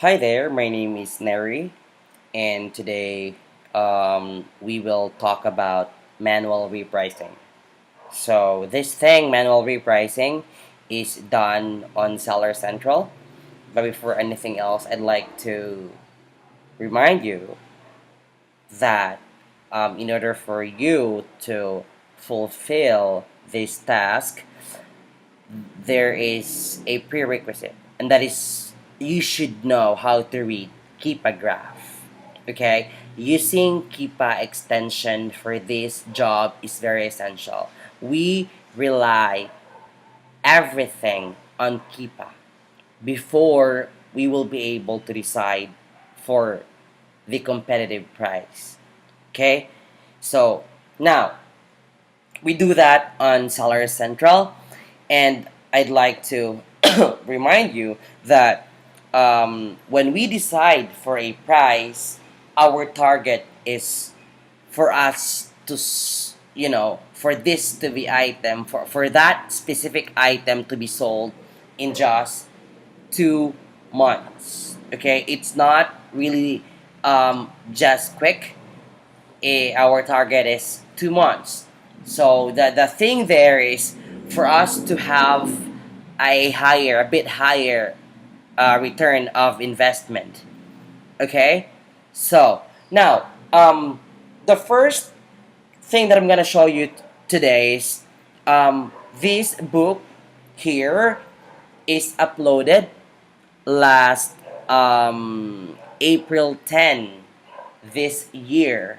Hi there, my name is Neri, and today we will talk about manual repricing. So, this thing, manual repricing, is done on Seller Central. But before anything else, I'd like to remind you that in order for you to fulfill this task, there is a prerequisite, and that is you should know how to read Keepa graph. Okay, using Keepa extension for this job is very essential. We rely everything on Keepa before we will be able to decide for the competitive price. Okay, so now we do that on Seller Central, and I'd like to remind you that when we decide for a price, our target is for us to, for this to be item, for that specific item to be sold in just 2 months. Okay, it's not really just quick. Our target is 2 months. So the thing there is for us to have a bit higher return of investment. Okay, so now the first thing that I'm gonna show you today is this book here is uploaded last April 10 this year.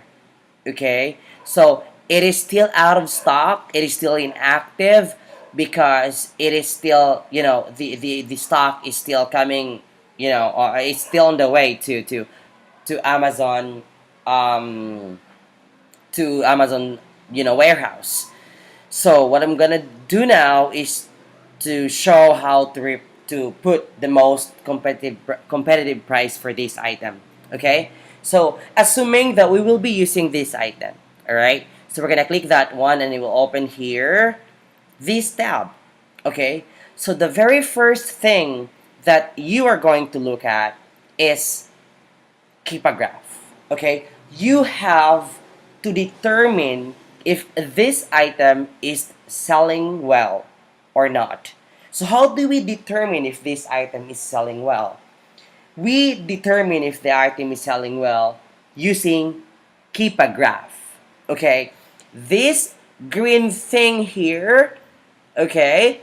Okay, so it is still out of stock, it is still inactive because it is still, the stock is still coming, or it's still on the way to Amazon, um to Amazon, warehouse. So what I'm gonna do now is to show how to put the most competitive price for this item. Okay, so assuming that we will be using this item, all right. So we're gonna click that one, and it will open here this tab. Okay, so the very first thing that you are going to look at is keep a graph. Okay, you have to determine if this item is selling well or not. So how do we determine if this item is selling well? We determine if the item is selling well using keep a graph. Okay, this green thing here, okay,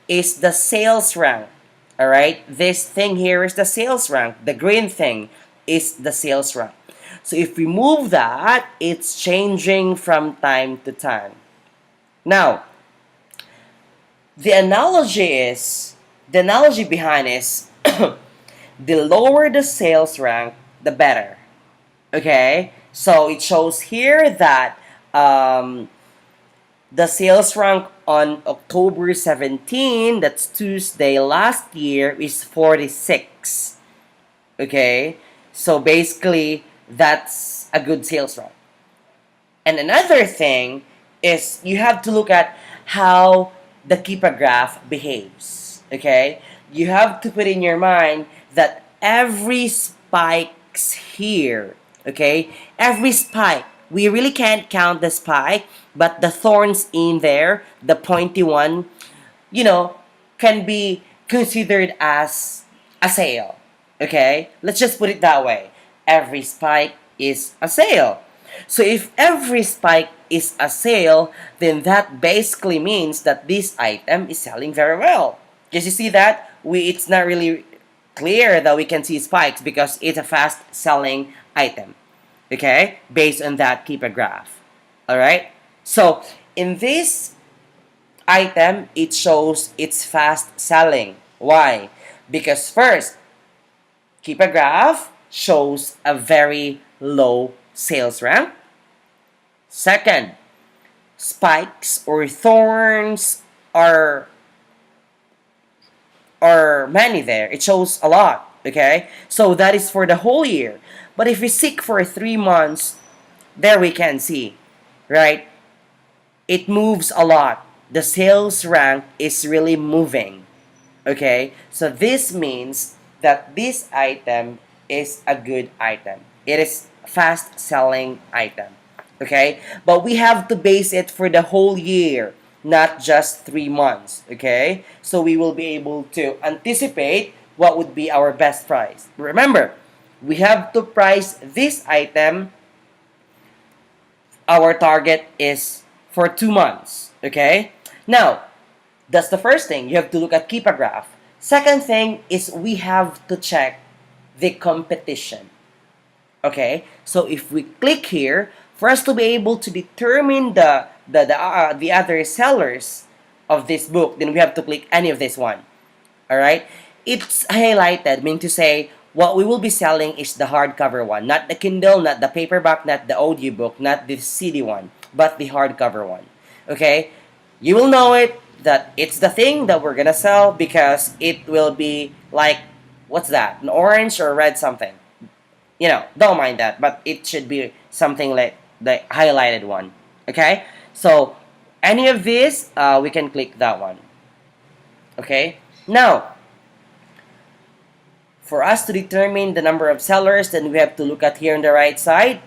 is the sales rank. All right, this thing here is the sales rank. The green thing is the sales rank. So if we move that, it's changing from time to time. Now, the analogy behind is the lower the sales rank, the better. Okay, so it shows here that the sales rank on October 17, that's Tuesday last year, is 46. Okay, so basically that's a good sales rank. And another thing is you have to look at how the Keepa graph behaves. Okay, you have to put in your mind that every spikes here. Okay, every spike, we really can't count the spike, but the thorns in there, the pointy one, you know, can be considered as a sale. Okay, let's just put it that way. Every spike is a sale. So if every spike is a sale, then that basically means that this item is selling very well. Because you see that it's not really clear that we can see spikes because it's a fast selling item. Okay, based on that keep a graph. All right. So in this item, it shows it's fast selling. Why? Because first, keep a graph shows a very low sales rank. Second, spikes or thorns are many there. It shows a lot. Okay, so that is for the whole year. But if we seek for 3 months, there we can see, right? It moves a lot. The sales rank is really moving. Okay, so this means that this item is a good item. It is fast selling item. Okay? But we have to base it for the whole year, not just 3 months. Okay? So we will be able to anticipate what would be our best price. Remember, we have to price this item. Our target is for 2 months. Okay? Now, that's the first thing. You have to look at keep a graph. Second thing is we have to check the competition. Okay? So if we click here, for us to be able to determine the other sellers of this book, then we have to click any of this one. Alright? It's highlighted, meaning to say, what we will be selling is the hardcover one, not the Kindle, not the paperback, not the audiobook, not the CD one, but the hardcover one. Okay? You will know it that it's the thing that we're gonna sell because it will be like, what's that? An orange or red something. Don't mind that, but it should be something like the highlighted one. Okay? So, any of these, we can click that one. Okay? Now, for us to determine the number of sellers, then we have to look at here on the right side.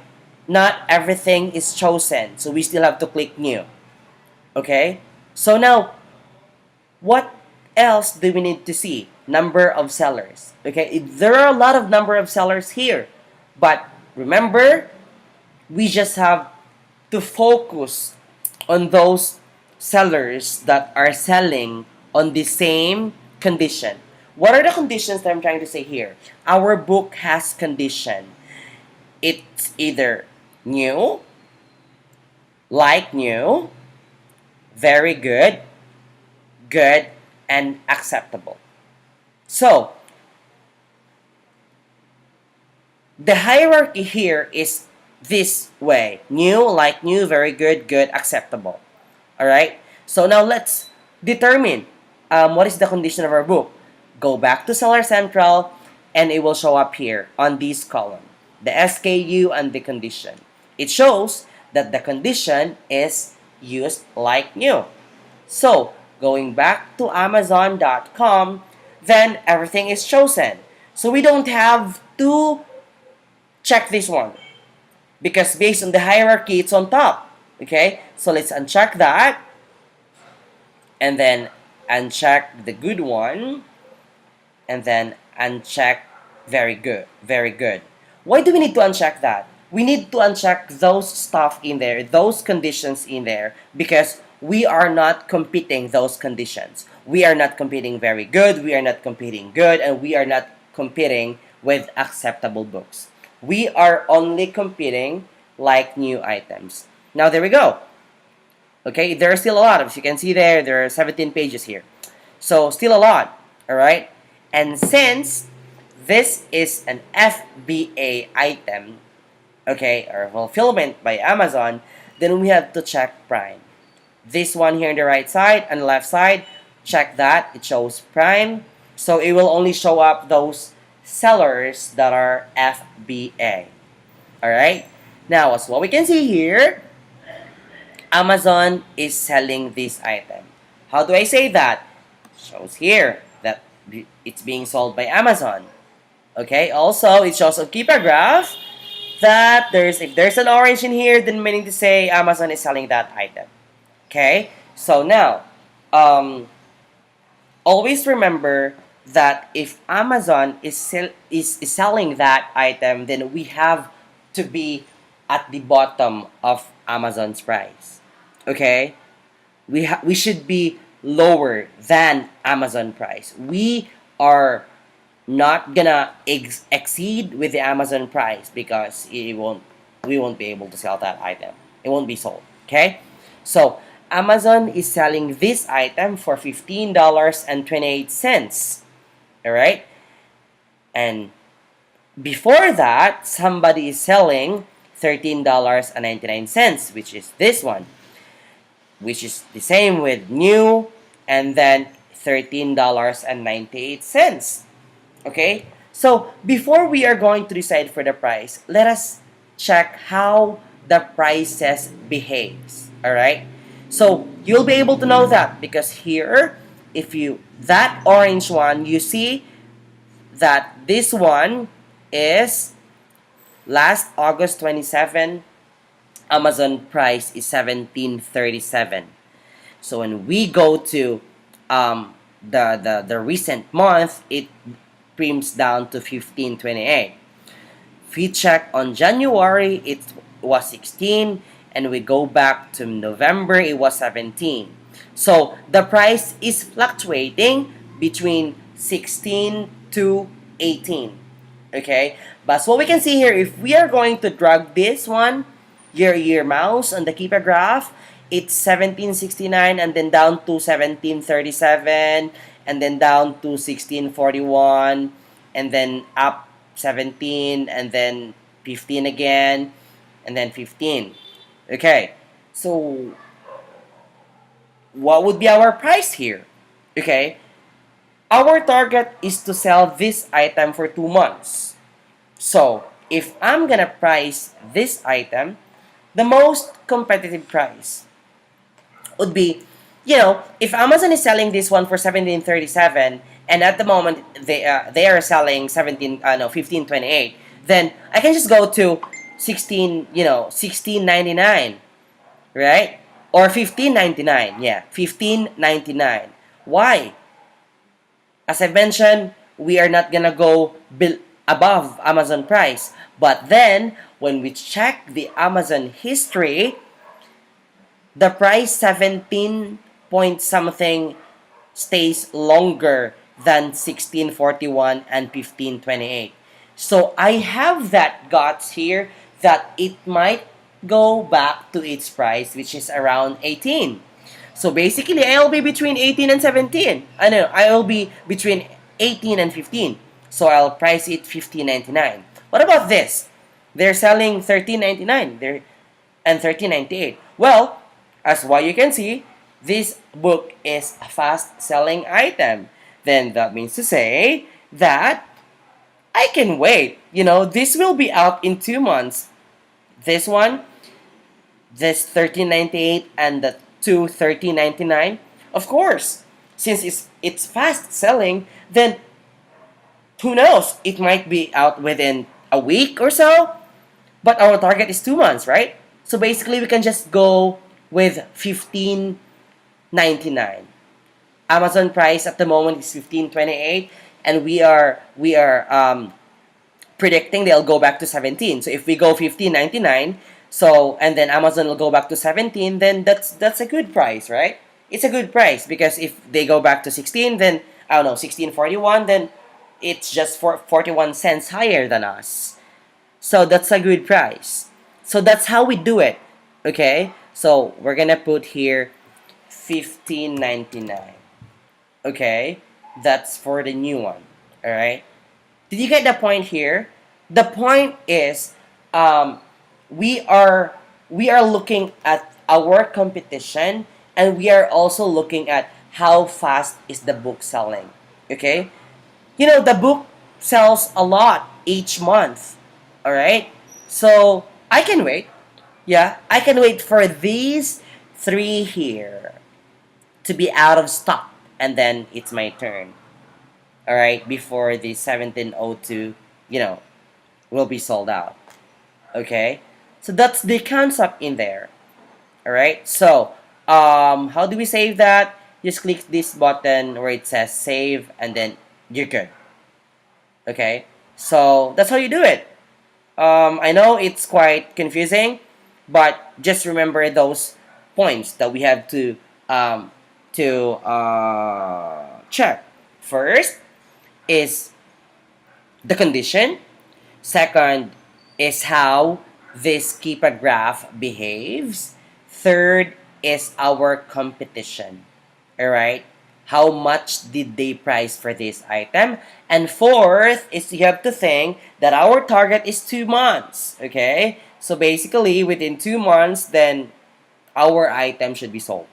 Not everything is chosen, so we still have to click new. Okay? So now, what else do we need to see? Number of sellers. Okay? There are a lot of number of sellers here. But remember, we just have to focus on those sellers that are selling on the same condition. What are the conditions that I'm trying to say here? Our book has condition. It's either new, like new, very good, good, and acceptable. So, the hierarchy here is this way. New, like new, very good, good, acceptable. Alright? So now let's determine what is the condition of our book. Go back to Seller Central and it will show up here on this column. The SKU and the condition. It shows that the condition is used like new. So, going back to Amazon.com, then everything is chosen. So we don't have to check this one because based on the hierarchy, it's on top. Okay? So let's uncheck that and then uncheck the good one and then uncheck very good, very good. Why do we need to uncheck that? We need to uncheck those stuff in there, those conditions in there, because we are not competing those conditions. We are not competing very good, we are not competing good, and we are not competing with acceptable books. We are only competing like new items. Now there we go. Okay, there are still a lot. As you can see there are 17 pages here. So still a lot, alright? And since this is an FBA item, okay, or fulfillment by Amazon, then we have to check Prime. This one here on the right side and the left side, check that. It shows Prime. So it will only show up those sellers that are FBA. Alright? Now, as what we can see here, Amazon is selling this item. How do I say that? Shows here that it's being sold by Amazon. Okay, also it shows on Keep a Graph that if there's an orange in here, then meaning to say Amazon is selling that item. Okay, so now always remember that if Amazon is selling that item, then we have to be at the bottom of Amazon's price. Okay, we should be lower than Amazon price. We are not gonna exceed with the Amazon price because we won't be able to sell that item. It won't be sold. Okay, so Amazon is selling this item for $15.28. All right, and before that, somebody is selling $13.99, which is this one, which is the same with new, and then $13.98. Okay? So, before we are going to decide for the price, let us check how the prices behaves. Alright? So, you'll be able to know that because here, that orange one, you see that this one is last August 27, Amazon price is 1737. So when we go to the recent month, it trims down to 1528. If we check on January, it was 16, and we go back to November, it was 17. So the price is fluctuating between 16 to 18. Okay, but so what we can see here, if we are going to drag this one, your mouse on the keypad graph, it's 1769 and then down to 1737 and then down to 1641 and then up 17 and then 15 again and then 15. Okay, so what would be our price here? Okay, our target is to sell this item for 2 months. So if I'm gonna price this item, the most competitive price would be, if Amazon is selling this one for 1737, and at the moment they are selling 1528, then I can just go to 1699, right? Or 1599, yeah, 1599. Why? As I mentioned, we are not gonna go above Amazon price. But then, when we check the Amazon history, the price 17 point something stays longer than 1641 and 1528. So I have that guts here that it might go back to its price, which is around 18. So basically, I'll be between 18 and 17. I know, I'll be between 18 and 15. So I'll price it 15.99. What about this? They're selling 13.99 and 13.98. Well, as what you can see, this book is a fast-selling item. Then that means to say that I can wait. This will be out in 2 months. This one, this 13.98 and the two 13.99. Of course, since it's fast selling, then who knows? It might be out within a week or so. But our target is 2 months, right? So basically, we can just go with 15.99. Amazon price at the moment is 15.28, and we are predicting they'll go back to 17. So if we go 15.99, and then Amazon will go back to 17, then that's a good price, right? It's a good price because if they go back to 16, then I don't know, 1641, then it's just for 41 cents higher than us. So that's a good price. So that's how we do it. Okay? So we're gonna put here 15.99. Okay? That's for the new one. Alright? Did you get the point here? The point is we are looking at our competition, and we are also looking at how fast is the book selling. Okay? The book sells a lot each month. All right? So, I can wait. Yeah, I can wait for these three here to be out of stock, and then it's my turn. All right, before the 1702, will be sold out. Okay? So that's the concept in there. All right? So, how do we save that? Just click this button where it says save, and then you're good. Okay? So, that's how you do it. I know it's quite confusing, but just remember those points that we have to check. First is the condition. Second is how this keypad graph behaves. Third is our competition. Alright? How much did they price for this item? And fourth is you have to think that our target is 2 months. Okay? So basically, within 2 months, then our item should be sold.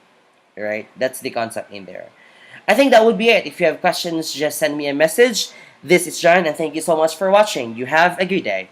Alright? That's the concept in there. I think that would be it. If you have questions, just send me a message. This is John, and thank you so much for watching. You have a good day.